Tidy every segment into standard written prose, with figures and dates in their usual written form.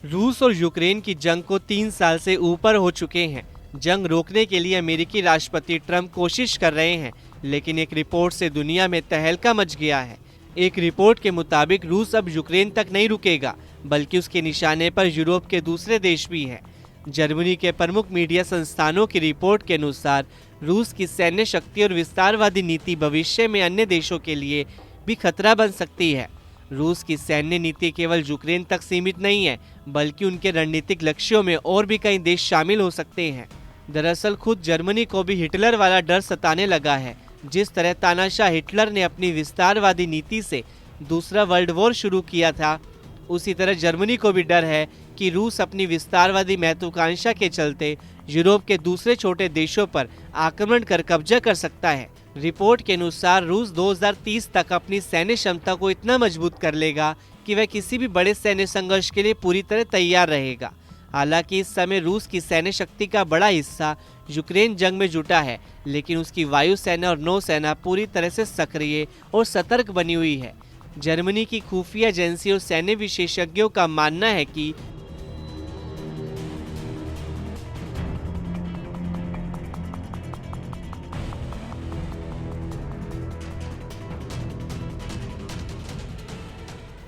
रूस और यूक्रेन की जंग को 3 साल से ऊपर हो चुके हैं। जंग रोकने के लिए अमेरिकी राष्ट्रपति ट्रंप कोशिश कर रहे हैं, लेकिन एक रिपोर्ट से दुनिया में तहलका मच गया है। एक रिपोर्ट के मुताबिक रूस अब यूक्रेन तक नहीं रुकेगा, बल्कि उसके निशाने पर यूरोप के दूसरे देश भी हैं। जर्मनी के प्रमुख मीडिया संस्थानों की रिपोर्ट के अनुसार रूस की सैन्य शक्ति और विस्तारवादी नीति भविष्य में अन्य देशों के लिए भी खतरा बन सकती है। रूस की सैन्य नीति केवल यूक्रेन तक सीमित नहीं है, बल्कि उनके रणनीतिक लक्ष्यों में और भी कई देश शामिल हो सकते हैं। दरअसल खुद जर्मनी को भी हिटलर वाला डर सताने लगा है। जिस तरह तानाशाह हिटलर ने अपनी विस्तारवादी नीति से दूसरा वर्ल्ड वॉर शुरू किया था, उसी तरह जर्मनी को भी डर है कि रूस अपनी विस्तारवादी महत्वाकांक्षा के चलते यूरोप के दूसरे छोटे देशों पर आक्रमण कर कब्जा कर सकता है। रिपोर्ट के अनुसार रूस 2030 तक अपनी सैन्य क्षमता को इतना मजबूत कर लेगा कि वह किसी भी बड़े सैन्य संघर्ष के लिए पूरी तरह तैयार रहेगा। हालांकि इस समय रूस की सैन्य शक्ति का बड़ा हिस्सा यूक्रेन जंग में जुटा है, लेकिन उसकी वायुसेना और नौसेना पूरी तरह से सक्रिय और सतर्क बनी हुई है। जर्मनी की खुफिया एजेंसी और सैन्य विशेषज्ञों का मानना है कि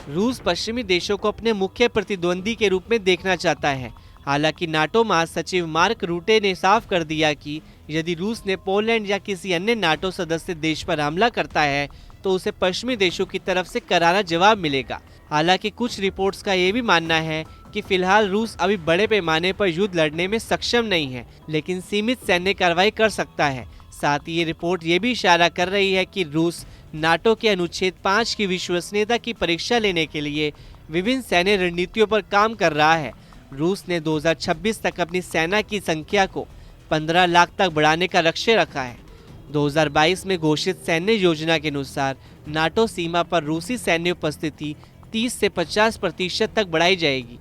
रूस पश्चिमी देशों को अपने मुख्य प्रतिद्वंदी के रूप में देखना चाहता है। हालांकि नाटो महासचिव मार्क रूटे ने साफ कर दिया कि यदि रूस ने पोलैंड या किसी अन्य नाटो सदस्य देश पर हमला करता है तो उसे पश्चिमी देशों की तरफ से करारा जवाब मिलेगा। हालांकि कुछ रिपोर्ट्स का ये भी मानना है कि फिलहाल रूस अभी बड़े पैमाने पर युद्ध लड़ने में सक्षम नहीं है, लेकिन सीमित सैन्य कार्रवाई कर सकता है। साथ ही ये रिपोर्ट ये भी इशारा कर रही है कि रूस नाटो के अनुच्छेद 5 की विश्वसनीयता की परीक्षा लेने के लिए विभिन्न सैन्य रणनीतियों पर काम कर रहा है। रूस ने 2026 तक अपनी सेना की संख्या को 15 लाख तक बढ़ाने का लक्ष्य रखा है। 2022 में घोषित सैन्य योजना के अनुसार नाटो सीमा पर रूसी सैन्य उपस्थिति 30 से 50% तक बढ़ाई जाएगी।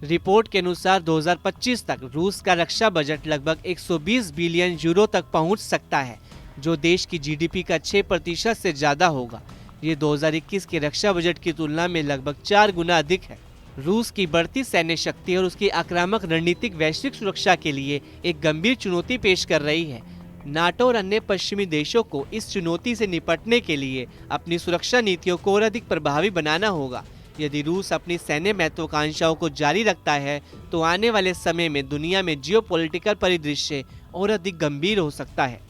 रिपोर्ट के अनुसार 2025 तक रूस का रक्षा बजट लगभग 120 बिलियन यूरो तक पहुंच सकता है, जो देश की जीडीपी का 6% से ज्यादा होगा। ये 2021 के रक्षा बजट की तुलना में लगभग 4 गुना अधिक है। रूस की बढ़ती सैन्य शक्ति और उसकी आक्रामक रणनीतिक वैश्विक सुरक्षा के लिए एक गंभीर चुनौती पेश कर रही है। नाटो और अन्य पश्चिमी देशों को इस चुनौती से निपटने के लिए अपनी सुरक्षा नीतियों को और अधिक प्रभावी बनाना होगा। यदि रूस अपनी सैन्य महत्वाकांक्षाओं को जारी रखता है तो आने वाले समय में दुनिया में जियोपॉलिटिकल परिदृश्य और अधिक गंभीर हो सकता है।